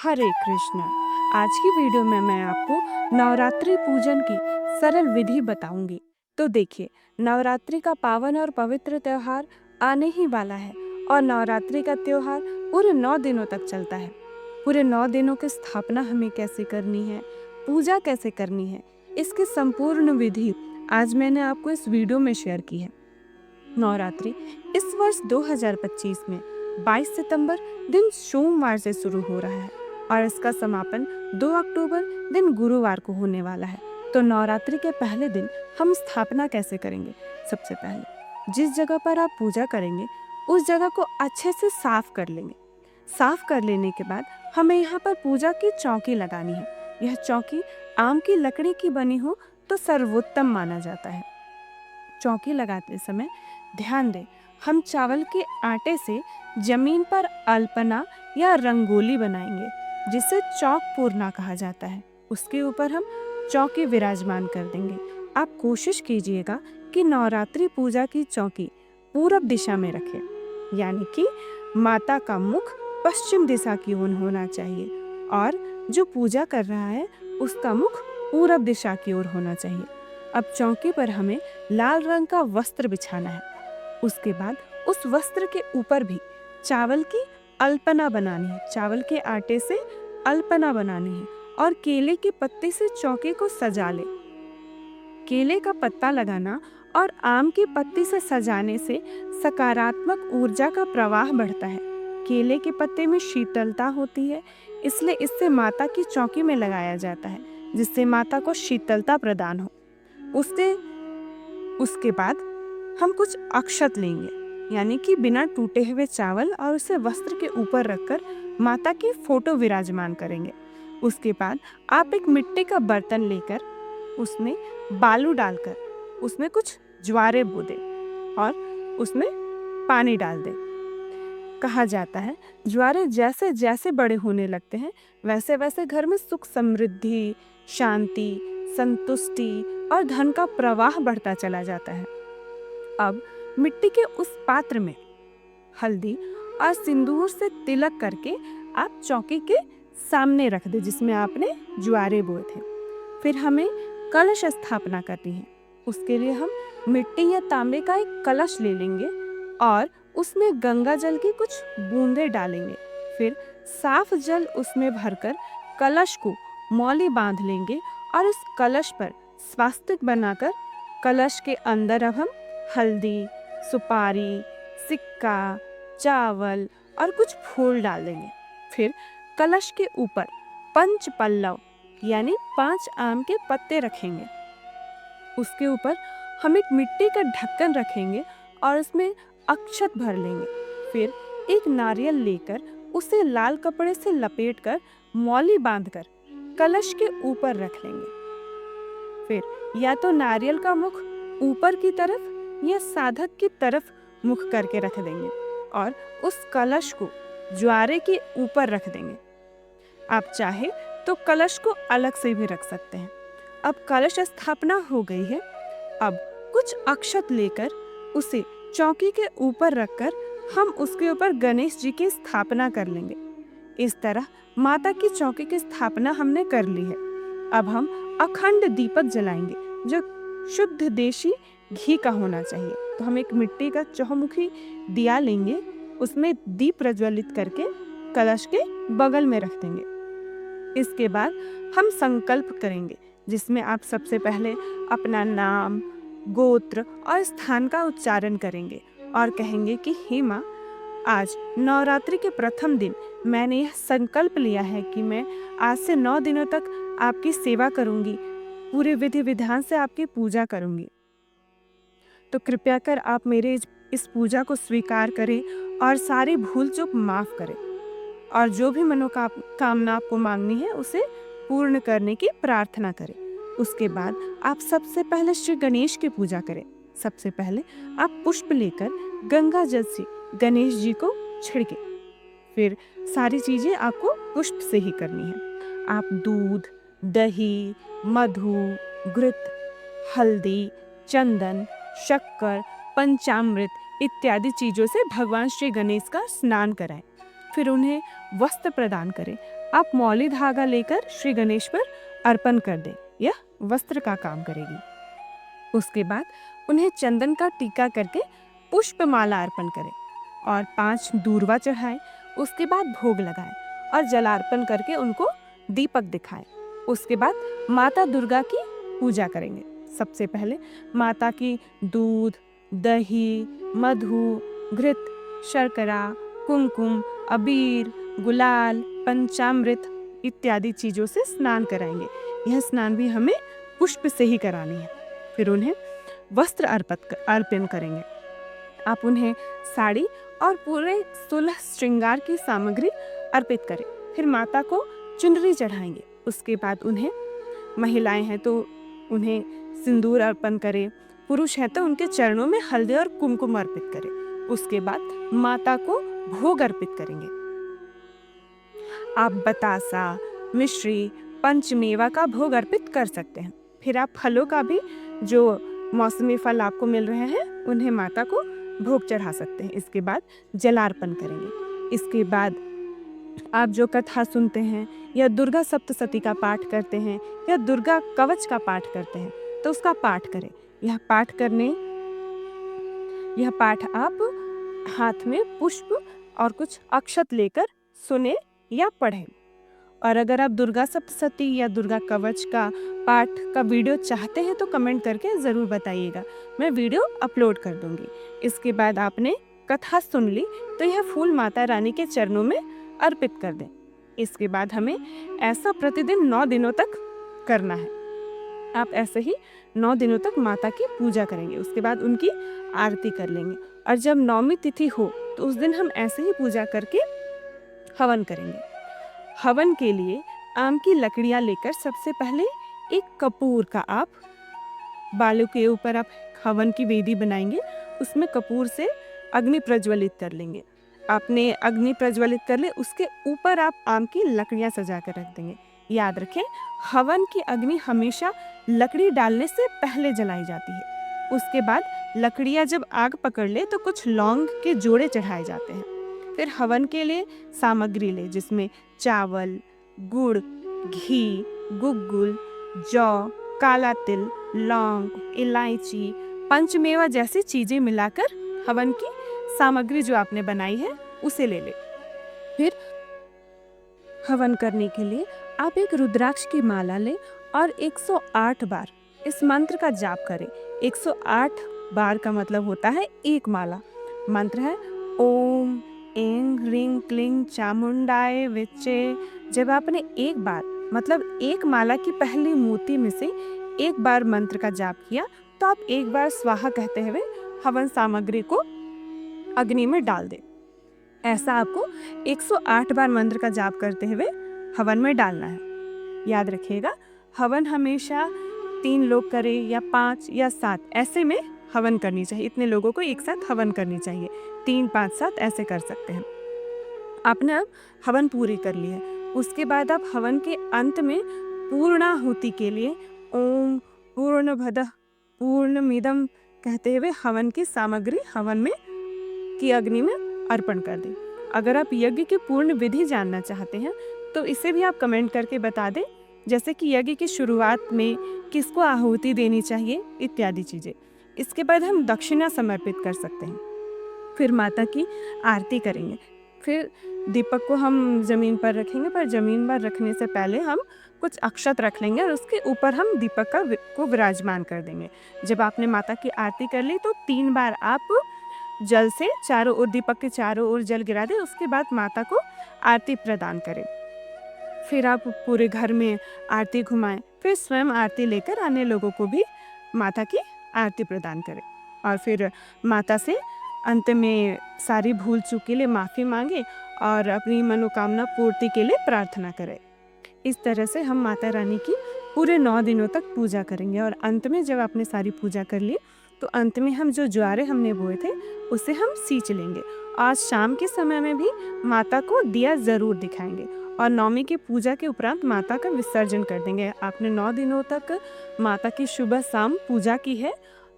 हरे कृष्ण। आज की वीडियो में मैं आपको नवरात्रि पूजन की सरल विधि बताऊंगी। तो देखिए, नवरात्रि का पावन और पवित्र त्योहार आने ही वाला है और नवरात्रि का त्योहार पूरे 9 दिनों तक चलता है। पूरे 9 दिनों की स्थापना हमें कैसे करनी है, पूजा कैसे करनी है, इसकी संपूर्ण विधि आज मैंने आपको इस वीडियो में शेयर की है। नवरात्रि इस वर्ष 2025 में 22 सितंबर दिन सोमवार से शुरू हो रहा है और इसका समापन 2 अक्टूबर दिन गुरुवार को होने वाला है। तो नवरात्रि के पहले दिन हम स्थापना कैसे करेंगे? सबसे पहले जिस जगह पर आप पूजा करेंगे उस जगह को अच्छे से साफ कर लेंगे। साफ कर लेने के बाद हमें यहाँ पर पूजा की चौकी लगानी है। यह चौकी आम की लकड़ी की बनी हो तो सर्वोत्तम माना जाता है। चौकी लगाते समय ध्यान दें, हम चावल के आटे से जमीन पर अल्पना या रंगोली बनाएंगे जिसे चौक पूर्णा कहा जाता है। उसके ऊपर हम चौकी विराजमान कर देंगे। आप कोशिश कीजिएगा कि नवरात्रि पूजा की चौकी पूरब दिशा में रखें, यानी कि माता का मुख पश्चिम दिशा की ओर होना चाहिए और जो पूजा कर रहा है उसका मुख पूरब दिशा की ओर होना चाहिए। अब चौकी पर हमें लाल रंग का वस्त्र बिछाना है। उसके बाद उस वस्त्र के ऊपर भी चावल की अल्पना बनानी है। चावल के आटे से अल्पना बनानी है और केले के पत्ते से चौके को सजा ले। केले का पत्ता लगाना और आम के पत्ते से सजाने से सकारात्मक ऊर्जा का प्रवाह बढ़ता है। केले के पत्ते में शीतलता होती है, इसलिए इससे माता की चौकी में लगाया जाता है जिससे माता को शीतलता प्रदान हो। उसके बाद हम कुछ अक्षत लेंगे, यानी कि बिना टूटे हुए चावल, और उसे वस्त्र के ऊपर रखकर माता की फोटो विराजमान करेंगे। उसके बाद आप एक मिट्टी का बर्तन लेकर उसमें बालू डालकर उसमें कुछ ज्वारे बो दें और उसमें पानी डाल दें। कहा जाता है ज्वारे जैसे जैसे बड़े होने लगते हैं वैसे वैसे घर में सुख समृद्धि, शांति, संतुष्टि और धन का प्रवाह बढ़ता चला जाता है। अब मिट्टी के उस पात्र में हल्दी और सिंदूर से तिलक करके आप चौकी के सामने रख दे जिसमें आपने ज्वारे बोए थे। फिर हमें कलश स्थापना करनी है। उसके लिए हम मिट्टी या तांबे का एक कलश ले लेंगे और उसमें गंगा जल की कुछ बूंदें डालेंगे। फिर साफ जल उसमें भरकर कलश को मौली बांध लेंगे और उस कलश पर स्वास्तिक बनाकर कलश के अंदर अब हम हल्दी, सुपारी, सिक्का, चावल और फूल फूल डाल देंगे। फिर कलश के ऊपर पंच पल्लव यानी 5 आम के पत्ते रखेंगे। उसके ऊपर हम एक मिट्टी का ढक्कन रखेंगे और उसमें अक्षत भर लेंगे। फिर एक नारियल लेकर उसे लाल कपड़े से लपेटकर मौली बांधकर कलश के ऊपर रख लेंगे। फिर या तो नारियल का मुख ऊपर की तरफ या साधक की तरफ मुख करके रख देंगे और उस कलश को ज्वारे के ऊपर रख देंगे। आप चाहे तो कलश को अलग से भी रख सकते हैं। अब कलश स्थापना हो गई है। अब कुछ अक्षत लेकर उसे चौकी के ऊपर रखकर हम उसके ऊपर गणेश जी की स्थापना कर लेंगे। इस तरह माता की चौकी की स्थापना हमने कर ली है। अब हम अखंड दीपक जलाएंगे जो शुद्ध देशी घी का होना चाहिए। तो हम एक मिट्टी का चौमुखी दिया लेंगे, उसमें दीप प्रज्वलित करके कलश के बगल में रख देंगे। इसके बाद हम संकल्प करेंगे जिसमें आप सबसे पहले अपना नाम, गोत्र और स्थान का उच्चारण करेंगे और कहेंगे कि हे माँ, आज नवरात्रि के प्रथम दिन मैंने यह संकल्प लिया है कि मैं आज से 9 दिनों तक आपकी सेवा करूंगी, पूरे विधि विधान से आपकी पूजा करूंगी। तो कृपया कर आप मेरे इस पूजा को स्वीकार करें और सारी भूल चूक माफ करें और जो भी मनोकामना आपको मांगनी है उसे पूर्ण करने की प्रार्थना करें। उसके बाद आप सबसे पहले श्री गणेश की पूजा करें। सबसे पहले आप पुष्प लेकर गंगा जल से गणेश जी को छिड़के। फिर सारी चीजें आपको पुष्प से ही करनी है। आप दूध, दही, मधु, घृत, हल्दी, चंदन, शक्कर, पंचामृत इत्यादि चीजों से भगवान श्री गणेश का स्नान कराएं। फिर उन्हें वस्त्र प्रदान करें। आप मौली धागा लेकर श्री गणेश पर अर्पण कर दें, यह वस्त्र का काम करेगी। उसके बाद उन्हें चंदन का टीका करके पुष्पमाला अर्पण करें और 5 दूर्वा चढ़ाएं। उसके बाद भोग लगाएं और जलार्पण करके उनको दीपक दिखाएं। उसके बाद माता दुर्गा की पूजा करेंगे। सबसे पहले माता की दूध, दही, मधु, घृत, शर्करा, कुमकुम, अबीर, गुलाल, पंचामृत इत्यादि चीज़ों से स्नान कराएंगे। यह स्नान भी हमें पुष्प से ही करानी है। फिर उन्हें वस्त्र अर्पण करेंगे। आप उन्हें साड़ी और पूरे 16 श्रृंगार की सामग्री अर्पित करें। फिर माता को चुनरी चढ़ाएंगे। उसके बाद उन्हें, महिलाएं हैं तो उन्हें सिंदूर अर्पण करें, पुरुष हैं तो उनके चरणों में हल्दी और कुमकुम अर्पित करें। उसके बाद माता को भोग अर्पित करेंगे। आप बतासा, मिश्री, पंचमेवा का भोग अर्पित कर सकते हैं। फिर आप फलों का भी, जो मौसमी फल आपको मिल रहे हैं, उन्हें माता को भोग चढ़ा सकते हैं। इसके बाद जलार्पण करेंगे। इसके बाद आप जो कथा सुनते हैं या दुर्गा सप्तशती का पाठ करते हैं या दुर्गा कवच का पाठ करते हैं तो उसका पाठ करें। यह पाठ आप हाथ में पुष्प और कुछ अक्षत लेकर सुने या पढ़ें। और अगर आप दुर्गा सप्तशती या दुर्गा कवच का पाठ का वीडियो चाहते हैं तो कमेंट करके ज़रूर बताइएगा, मैं वीडियो अपलोड कर दूंगी। इसके बाद आपने कथा सुन ली तो यह फूल माता रानी के चरणों में अर्पित कर दें। इसके बाद हमें ऐसा प्रतिदिन 9 दिनों तक करना है। आप ऐसे ही 9 दिनों तक माता की पूजा करेंगे। उसके बाद उनकी आरती कर लेंगे और जब 9वीं तिथि हो तो उस दिन हम ऐसे ही पूजा करके हवन करेंगे। हवन के लिए आम की लकड़ियाँ लेकर सबसे पहले एक कपूर का आप बालों के ऊपर आप हवन की वेदी बनाएंगे। उसमें कपूर से अग्नि प्रज्वलित कर लेंगे। आपने अग्नि प्रज्वलित कर ले, उसके ऊपर आप आम की लकड़ियाँ सजा कर रख देंगे। याद रखें, हवन की अग्नि हमेशा लकड़ी डालने से पहले जलाई जाती है। उसके बाद लकड़ियाँ जब आग पकड़ ले तो कुछ लौंग के जोड़े चढ़ाए जाते हैं। फिर हवन के लिए सामग्री ले, जिसमें चावल, गुड़, घी, गुग्गुल, जौ, काला तिल, लौंग, इलायची, पंचमेवा जैसी चीजें मिलाकर हवन की सामग्री जो आपने बनाई है उसे ले ले। फिर हवन करने के लिए आप एक रुद्राक्ष की माला लें और 108 बार इस मंत्र का जाप करें। 108 बार का मतलब होता है एक माला। मंत्र है ओम ऐं ह्रीं क्लीं चामुंडाय विच्चे। जब आपने एक बार मतलब एक माला की पहली मोती में से एक बार मंत्र का जाप किया तो आप एक बार स्वाहा कहते हुए हवन सामग्री को अग्नि में डाल दें। ऐसा आपको 108 बार मंत्र का जाप करते हुए हवन में डालना है। याद रखिएगा, हवन हमेशा 3 लोग करें या 5 या 7 ऐसे में हवन करनी चाहिए। इतने लोगों को एक साथ हवन करनी चाहिए। 3, 5, 7 ऐसे कर सकते हैं। आपने अब हवन पूरी कर ली है। उसके बाद आप हवन के अंत में पूर्णाहुति के लिए ओम पूर्णभदः पूर्णमिदं कहते हुए हवन की सामग्री हवन में की अग्नि में अर्पण कर दें। अगर आप यज्ञ की पूर्ण विधि जानना चाहते हैं तो इसे भी आप कमेंट करके बता दें, जैसे कि यज्ञ की शुरुआत में किसको आहुति देनी चाहिए इत्यादि चीज़ें। इसके बाद हम दक्षिणा समर्पित कर सकते हैं। फिर माता की आरती करेंगे। फिर दीपक को हम ज़मीन पर रखेंगे, पर ज़मीन पर रखने से पहले हम कुछ अक्षत रख लेंगे और उसके ऊपर हम दीपक को विराजमान कर देंगे। जब आपने माता की आरती कर ली तो 3 बार आप जल से चारों ओर, दीपक के चारों ओर जल गिरा दें। उसके बाद माता को आरती प्रदान करें। फिर आप पूरे घर में आरती घुमाएं। फिर स्वयं आरती लेकर अन्य लोगों को भी माता की आरती प्रदान करें और फिर माता से अंत में सारी भूल चूक के लिए माफ़ी मांगे और अपनी मनोकामना पूर्ति के लिए प्रार्थना करें। इस तरह से हम माता रानी की पूरे 9 दिनों तक पूजा करेंगे और अंत में जब आपने सारी पूजा कर ली तो अंत में हम जो ज्वारे हमने बोए थे उसे हम सींच लेंगे। आज शाम के समय में भी माता को दिया ज़रूर दिखाएंगे और नवमी की पूजा के उपरांत माता का विसर्जन कर देंगे। आपने 9 दिनों तक माता की सुबह शाम पूजा की है,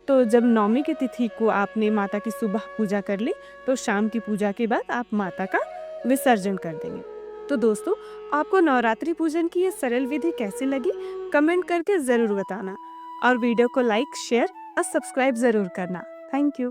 तो जब नवमी की तिथि को आपने माता की सुबह पूजा कर ली तो शाम की पूजा के बाद आप माता का विसर्जन कर देंगे। तो दोस्तों, आपको नवरात्रि पूजन की ये सरल विधि कैसी लगी? कमेंट करके ज़रूर बताना और वीडियो को लाइक, शेयर और सब्सक्राइब ज़रूर करना। Thank you.